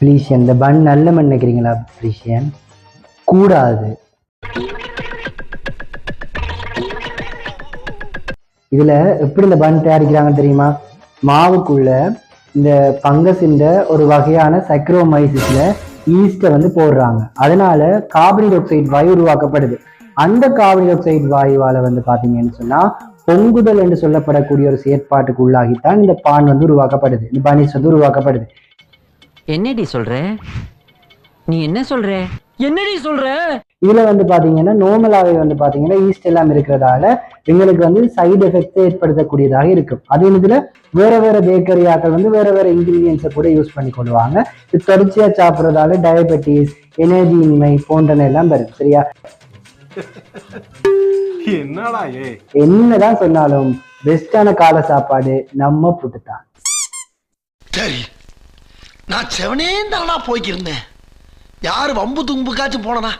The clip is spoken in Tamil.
ப்ளீஷியன் இந்த பன் நல்ல மண் நினைக்கிறீங்களா ப்ளீஷியன்? கூடாது. இதுல எப்படி இந்த பன் தயாரிக்கிறாங்கன்னு தெரியுமா? மாவுக்குள்ள இந்த பங்கஸின் ஒரு வகையான சைக்ரோமைசிஸ்ல ஈஸ்டை வந்து போடுறாங்க. அதனால கார்பன் டை ஆக்சைடு வாயு உருவாக்கப்படுது. அந்த கார்பன் டை ஆக்சைடு வாயுவால வந்து பாத்தீங்கன்னு சொன்னா பொங்குதல் என்று சொல்லப்படக்கூடிய ஒரு செயற்பாட்டுக்கு உள்ளாகித்தான் இந்த பான் வந்து உருவாக்கப்படுது, இந்த பனிஸ் வந்து உருவாக்கப்படுது. என்னடி சொல்ற? நீ என்ன சொல்ற? என்னடி சொல்ற? இதுல வந்து பாத்தீங்கன்னா நார்மலாவே வந்து பாத்தீங்கன்னா ஈஸ்ட் எல்லாம் இருக்கிறதால எங்களுக்கு வந்து சைடு எஃபெக்ட் ஏற்படுத்தக்கூடியதாக இருக்கும். அது இதுல வேற வேற பேக்கரி ஆக்கள் வந்து வேற வேற இன்கிரீடியன்ஸை கூட யூஸ் பண்ணி கொள்வாங்க. இது தொடர்ச்சியா சாப்பிட்றதால டயபெட்டிஸ், எனர்ஜி இன்மை போன்றன எல்லாம் வரும். சரியா? என்னதான் சொன்னாலும் பெஸ்டான கால சாப்பாடு நம்ம புட்டு தான். சரி, நான் செவனே தானா போய்க்கிருந்தேன். யாரு வம்பு தும்புக்காச்சும் போனா